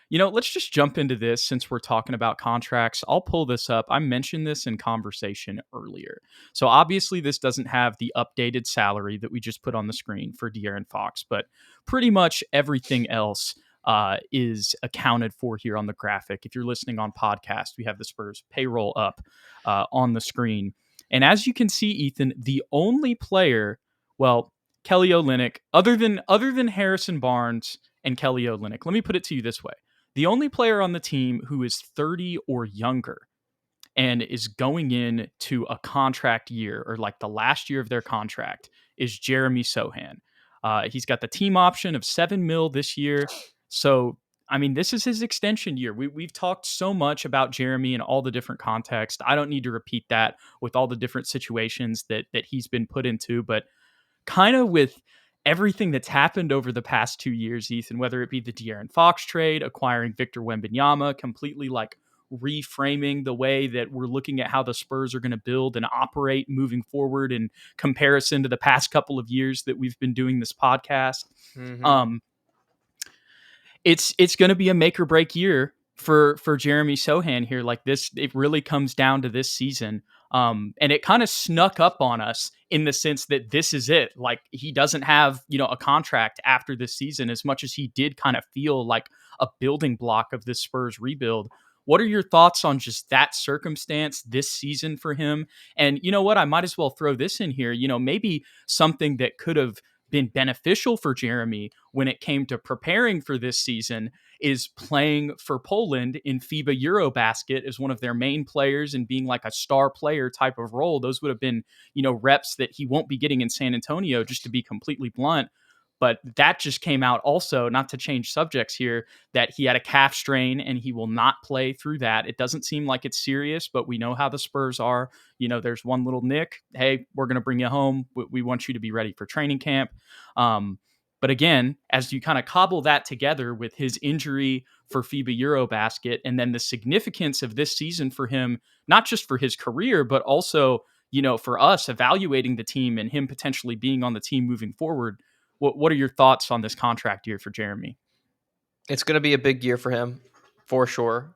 Let's just jump into this since we're talking about contracts. I'll pull this up. I mentioned this in conversation earlier. So obviously this doesn't have the updated salary that we just put on the screen for De'Aaron Fox, but pretty much everything else is accounted for here on the graphic. If you're listening on podcast, we have the Spurs payroll up on the screen. And as you can see, Ethan, the only player, well, Kelly Olynyk, other than Harrison Barnes and Kelly Olynyk, let me put it to you this way. The only player on the team who is 30 or younger and is going into a contract year or like the last year of their contract is Jeremy Sochan. He's got the team option of $7 million this year. So, I mean, this is his extension year. We've talked so much about Jeremy and all the different contexts. I don't need to repeat that with all the different situations that he's been put into, but kind of with everything that's happened over the past 2 years, Ethan, whether it be the De'Aaron Fox trade, acquiring Victor Wembanyama, completely like reframing the way that we're looking at how the Spurs are going to build and operate moving forward in comparison to the past couple of years that we've been doing this podcast. Mm-hmm. It's going to be a make or break year for Jeremy Sochan here. Like this, it really comes down to this season. And it kind of snuck up on us in the sense that this is it. Like he doesn't have, a contract after this season, as much as he did kind of feel like a building block of this Spurs rebuild. What are your thoughts on just that circumstance this season for him? And you know what? I might as well throw this in here. Maybe something that could have been beneficial for Jeremy when it came to preparing for this season is playing for Poland in FIBA Eurobasket as one of their main players and being like a star player type of role. Those would have been, reps that he won't be getting in San Antonio, just to be completely blunt. But that just came out also, not to change subjects here, that he had a calf strain and he will not play through that. It doesn't seem like it's serious, but we know how the Spurs are. There's one little nick. Hey, we're going to bring you home. We want you to be ready for training camp. But again, as you kind of cobble that together with his injury for FIBA Eurobasket and then the significance of this season for him, not just for his career, but also, for us evaluating the team and him potentially being on the team moving forward. What are your thoughts on this contract year for Jeremy? It's going to be a big year for him, for sure.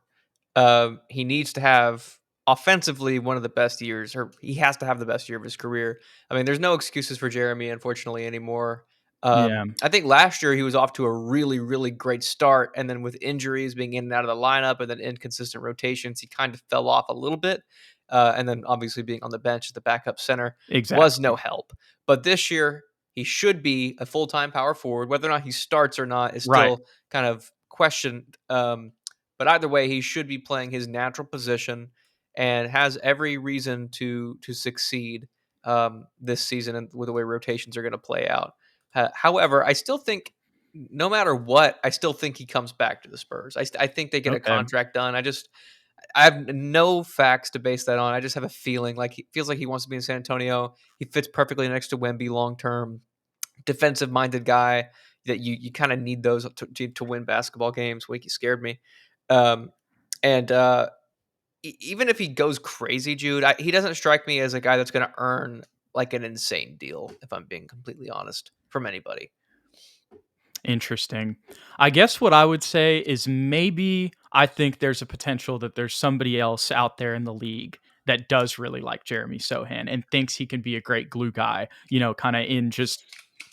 He needs to have offensively one of the best years, or he has to have the best year of his career. I mean, there's no excuses for Jeremy, unfortunately, anymore. Yeah, I think last year he was off to a really, really great start, and then with injuries, being in and out of the lineup, and then inconsistent rotations, he kind of fell off a little bit. And then obviously being on the bench as the backup center was exactly. no help. But this year, he should be a full-time power forward. Whether or not he starts or not is Right. still kind of questioned. But either way, he should be playing his natural position and has every reason to succeed this season and with the way rotations are going to play out. However, I still think, no matter what, I still think he comes back to the Spurs. I think they get a Okay. contract done. I have no facts to base that on. I just have a feeling like he feels like he wants to be in San Antonio. He fits perfectly next to Wemby long term. Defensive minded guy that you kind of need those to win basketball games. Wakey scared me. Um, and even if he goes crazy, Jude, he doesn't strike me as a guy that's going to earn like an insane deal, if I'm being completely honest, from anybody. Interesting. I guess what I would say is maybe I think there's a potential that there's somebody else out there in the league that does really like Jeremy Sohan and thinks he can be a great glue guy, kind of in just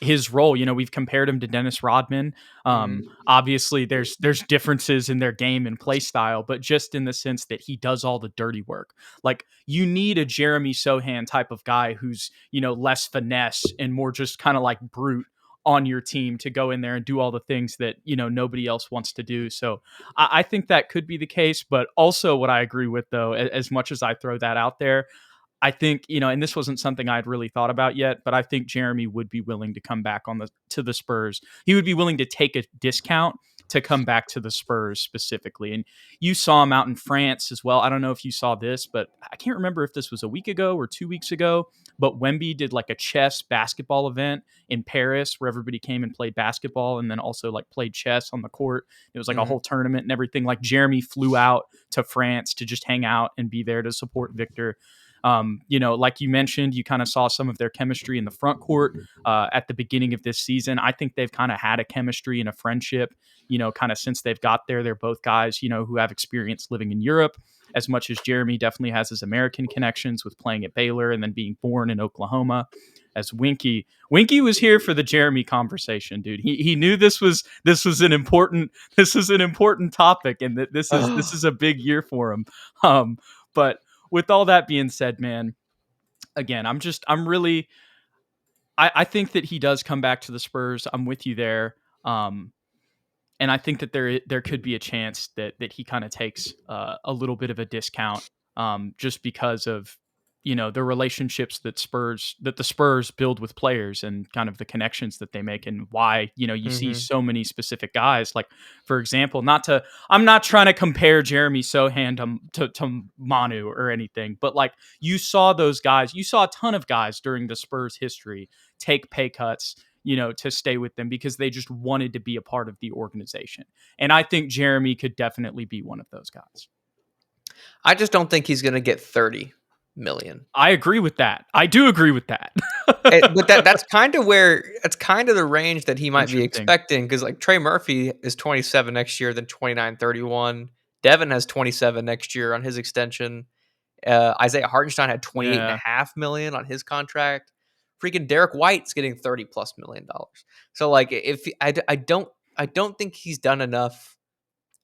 his role. We've compared him to Dennis Rodman. Mhm. Obviously there's differences in their game and play style, but just in the sense that he does all the dirty work. Like you need a Jeremy Sohan type of guy who's, less finesse and more just kind of like brute on your team to go in there and do all the things that nobody else wants to do. So I think that could be the case. But also what I agree with, though, as much as I throw that out there, I think, and this wasn't something I'd really thought about yet, but I think Jeremy would be willing to come back to the Spurs. He would be willing to take a discount to come back to the Spurs specifically. And you saw him out in France as well. I don't know if you saw this, but I can't remember if this was a week ago or 2 weeks ago, but Wemby did like a chess basketball event in Paris where everybody came and played basketball and then also like played chess on the court. It was like a Mhm. whole tournament and everything. Like Jeremy flew out to France to just hang out and be there to support Victor. Like you mentioned, you kind of saw some of their chemistry in the front court at the beginning of this season. I think they've kind of had a chemistry and a friendship, kind of since they've got there. They're both guys, who have experience living in Europe, as much as Jeremy definitely has his American connections with playing at Baylor and then being born in Oklahoma. As Winky was here for the Jeremy conversation, dude. He knew this was an important topic, and that this is a big year for him. But with all that being said, man, again, I think that he does come back to the Spurs. I'm with you there. And I think that there could be a chance that he kind of takes a little bit of a discount, just because of the relationships that the Spurs build with players and kind of the connections that they make, and why you see Hmm. so many specific guys. Like, for example, I'm not trying to compare Jeremy Sochan to Manu or anything, but like, you saw a ton of guys during the Spurs history take pay cuts, to stay with them because they just wanted to be a part of the organization. And I think Jeremy could definitely be one of those guys. I just don't think he's going to get 30 million. I agree with that. I do agree with that. But that's kind of the range that he might be Interesting. expecting, because like Trey Murphy is 27 next year, then 29, 31. Devin has 27 next year on his extension. Isaiah Hartenstein had 28 and a Yeah. half million on his contract. Freaking Derek White's getting 30 plus $1 million. So like, if I don't think he's done enough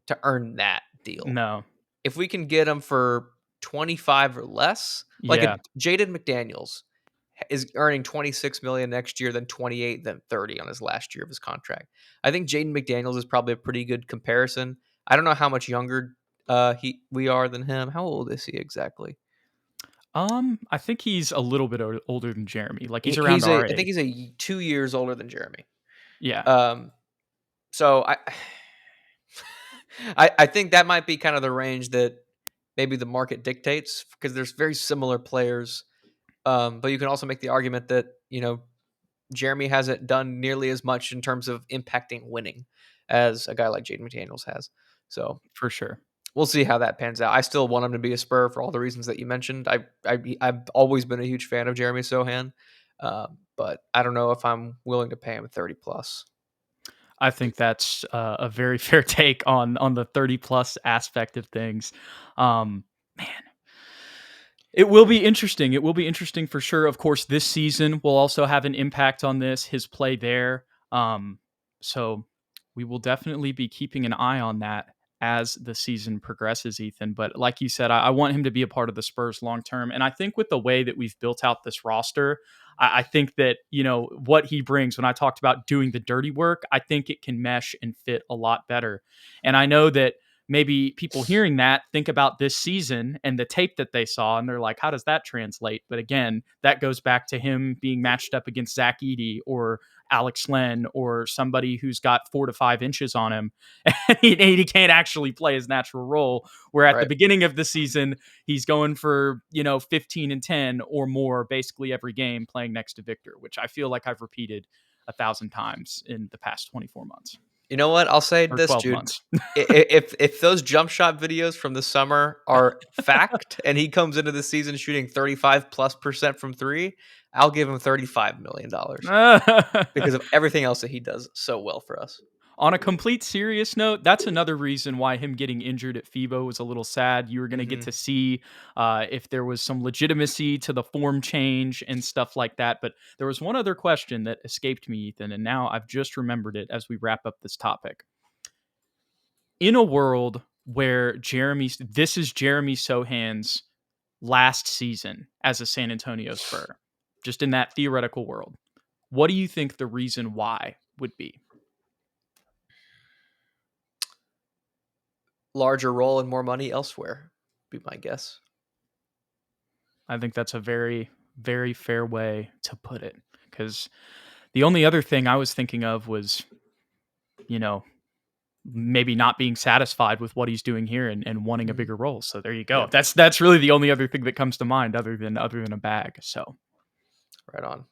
to earn that deal. No. If we can get him for 25 or less, like a Yeah, Jaden McDaniels is earning 26 million next year, then 28, then 30 on his last year of his contract. I think Jaden McDaniels is probably a pretty good comparison. I don't know how much younger we are than him. How old is he exactly? I think he's a little bit older than Jeremy. Like, he's around He's our I think age. he's 2 years older than Jeremy. Yeah, Um, so I think that might be kind of the range that maybe the market dictates, because there's very similar players. But you can also make the argument that Jeremy hasn't done nearly as much in terms of impacting winning as a guy like Jaden McDaniels has. So for sure. we'll see how that pans out. I still want him to be a Spur for all the reasons that you mentioned. I've always been a huge fan of Jeremy Sohan, but I don't know if I'm willing to pay him 30 plus. I think that's a very fair take on the 30 plus aspect of things. Man, it will be interesting. It will be interesting for sure. Of course, this season will also have an impact on his play there. So we will definitely be keeping an eye on that as the season progresses, Ethan. But like you said, I want him to be a part of the Spurs long term. And I think with the way that we've built out this roster, I think that, what he brings, when I talked about doing the dirty work, I think it can mesh and fit a lot better. And I know that maybe people hearing that think about this season and the tape that they saw, and they're like, how does that translate? But again, that goes back to him being matched up against Zach Edey or Alex Len or somebody who's got 4 to 5 inches on him, and he can't actually play his natural role. Where at the Right. beginning of the season, he's going for 15 and 10 or more basically every game, playing next to Victor, which I feel like I've repeated 1,000 times in the past 24 months You know what? I'll say or this, 12 Jude. months. If those jump shot videos from the summer are fact, and he comes into the season shooting 35+% from three, I'll give him $35 million, because of everything else that he does so well for us. On a complete serious note, that's another reason why him getting injured at FIBA was a little sad. You were going to get Hmm. to see if there was some legitimacy to the form change and stuff like that. But there was one other question that escaped me, Ethan, and now I've just remembered it as we wrap up this topic. In a world where this is Jeremy Sohan's last season as a San Antonio Spur, just in that theoretical world, what do you think the reason why would be? Larger role and more money elsewhere, be my guess. I think that's a very, very fair way to put it. Because the only other thing I was thinking of was, you know, maybe not being satisfied with what he's doing here and wanting a Mhm. bigger role. So there you Yeah, go. That's really the only other thing that comes to mind other than a bag. So right on.